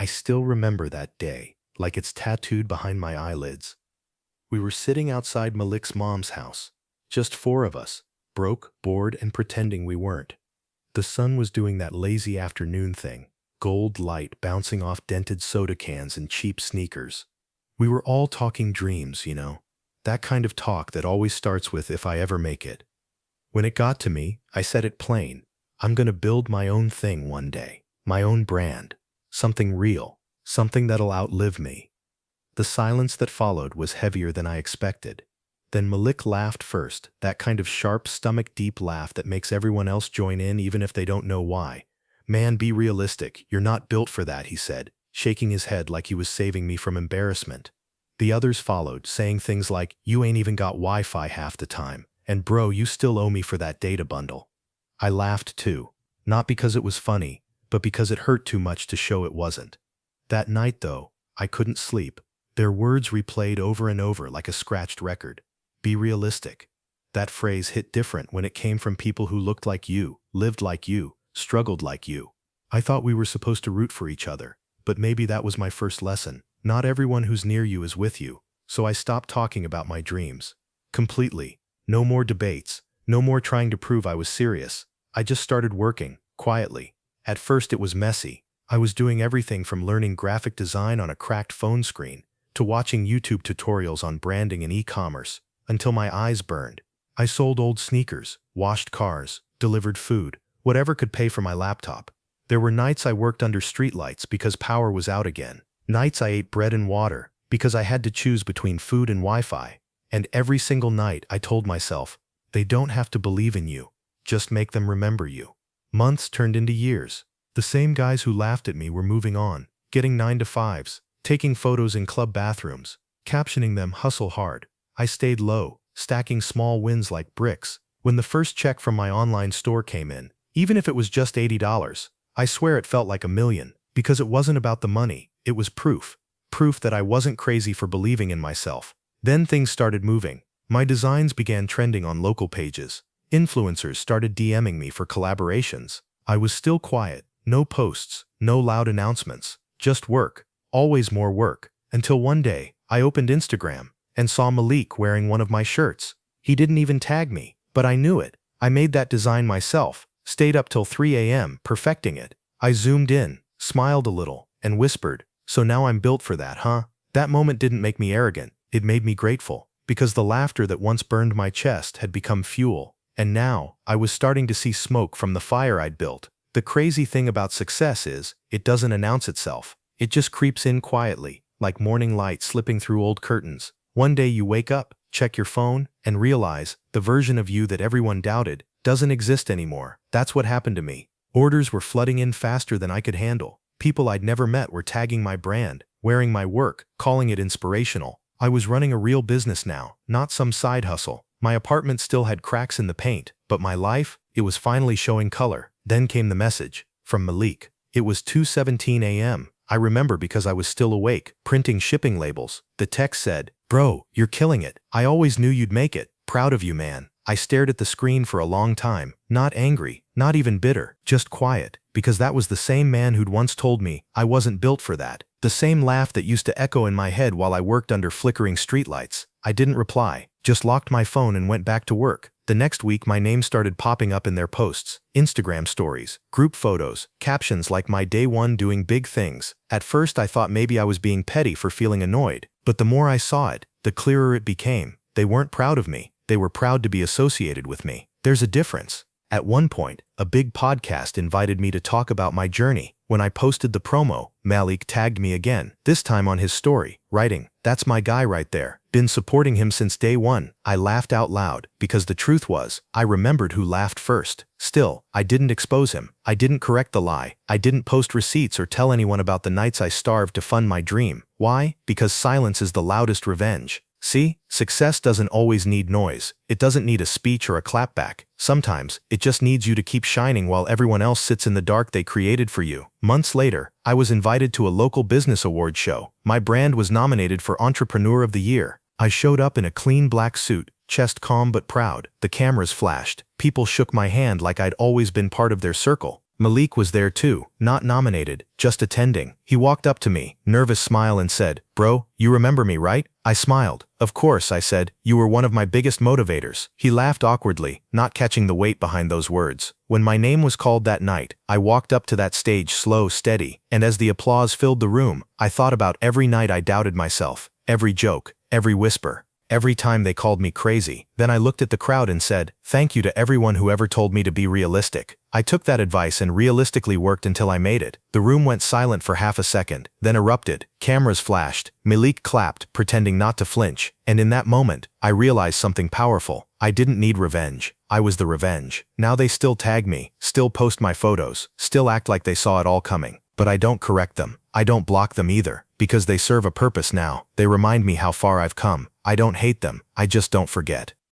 I still remember that day, like it's tattooed behind my eyelids. We were sitting outside Malik's mom's house. Just four of us, broke, bored, and pretending we weren't. The sun was doing that lazy afternoon thing, gold light bouncing off dented soda cans and cheap sneakers. We were all talking dreams, you know. That kind of talk that always starts with "if I ever make it." When it got to me, I said it plain. I'm gonna build my own thing one day. My own brand. Something real. Something that'll outlive me. The silence that followed was heavier than I expected. Then Malik laughed first, that kind of sharp, stomach-deep laugh that makes everyone else join in even if they don't know why. "Man, be realistic. You're not built for that," he said, shaking his head like he was saving me from embarrassment. The others followed, saying things like, "You ain't even got Wi-Fi half the time," and "Bro, you still owe me for that data bundle." I laughed too, not because it was funny, but because it hurt too much to show it wasn't. That night, though, I couldn't sleep. Their words replayed over and over like a scratched record. Be realistic. That phrase hit different when it came from people who looked like you, lived like you, struggled like you. I thought we were supposed to root for each other, but maybe that was my first lesson. Not everyone who's near you is with you, so I stopped talking about my dreams. Completely. No more debates, no more trying to prove I was serious. I just started working, quietly. At first it was messy. I was doing everything from learning graphic design on a cracked phone screen to watching YouTube tutorials on branding and e-commerce, until my eyes burned. I sold old sneakers, washed cars, delivered food, whatever could pay for my laptop. There were nights I worked under streetlights because power was out again. Nights I ate bread and water because I had to choose between food and Wi-Fi. And every single night I told myself, they don't have to believe in you, just make them remember you. Months turned into years. The same guys who laughed at me were moving on, getting 9-to-5s, taking photos in club bathrooms, captioning them "hustle hard." I stayed low, stacking small wins like bricks. When the first check from my online store came in, even if it was just $80, I swear it felt like $1 million, because it wasn't about the money, it was proof. Proof that I wasn't crazy for believing in myself. Then things started moving. My designs began trending on local pages. Influencers started DMing me for collaborations. I was still quiet, no posts, no loud announcements, just work, always more work, until one day, I opened Instagram and saw Malik wearing one of my shirts. He didn't even tag me, but I knew it. I made that design myself, stayed up till 3 a.m. perfecting it. I zoomed in, smiled a little, and whispered, "So now I'm built for that, huh?" That moment didn't make me arrogant, it made me grateful, because the laughter that once burned my chest had become fuel, and now I was starting to see smoke from the fire I'd built. The crazy thing about success is, it doesn't announce itself. It just creeps in quietly, like morning light slipping through old curtains. One day you wake up, check your phone, and realize the version of you that everyone doubted doesn't exist anymore. That's what happened to me. Orders were flooding in faster than I could handle. People I'd never met were tagging my brand, wearing my work, calling it inspirational. I was running a real business now, not some side hustle. My apartment still had cracks in the paint, but my life, it was finally showing color. Then came the message, from Malik. It was 2:17 a.m. I remember because I was still awake, printing shipping labels. The text said, "Bro, you're killing it. I always knew you'd make it. Proud of you, man." I stared at the screen for a long time, not angry, not even bitter, just quiet, because that was the same man who'd once told me I wasn't built for that. The same laugh that used to echo in my head while I worked under flickering streetlights. I didn't reply, just locked my phone and went back to work. The next week my name started popping up in their posts, Instagram stories, group photos, captions like "my day one doing big things." At first I thought maybe I was being petty for feeling annoyed, but the more I saw it, the clearer it became. They weren't proud of me, they were proud to be associated with me. There's a difference. At one point, a big podcast invited me to talk about my journey. When I posted the promo, Malik tagged me again, this time on his story, writing, "That's my guy right there. Been supporting him since day one." I laughed out loud, because the truth was, I remembered who laughed first. Still, I didn't expose him. I didn't correct the lie. I didn't post receipts or tell anyone about the nights I starved to fund my dream. Why? Because silence is the loudest revenge. See, success doesn't always need noise. It doesn't need a speech or a clapback. Sometimes, it just needs you to keep shining while everyone else sits in the dark they created for you. Months later, I was invited to a local business award show. My brand was nominated for Entrepreneur of the Year. I showed up in a clean black suit, chest calm but proud. The cameras flashed. People shook my hand like I'd always been part of their circle. Malik was there too, not nominated, just attending. He walked up to me, nervous smile, and said, "Bro, you remember me, right?" I smiled. "Of course," I said. "You were one of my biggest motivators." He laughed awkwardly, not catching the weight behind those words. When my name was called that night, I walked up to that stage slow, steady, and as the applause filled the room, I thought about every night I doubted myself, every joke, every whisper, every time they called me crazy. Then I looked at the crowd and said, "Thank you to everyone who ever told me to be realistic." I took that advice and realistically worked until I made it. The room went silent for half a second, then erupted. Cameras flashed. Malik clapped, pretending not to flinch. And in that moment, I realized something powerful. I didn't need revenge. I was the revenge. Now they still tag me, still post my photos, still act like they saw it all coming. But I don't correct them. I don't block them either, because they serve a purpose now. They remind me how far I've come. I don't hate them. I just don't forget.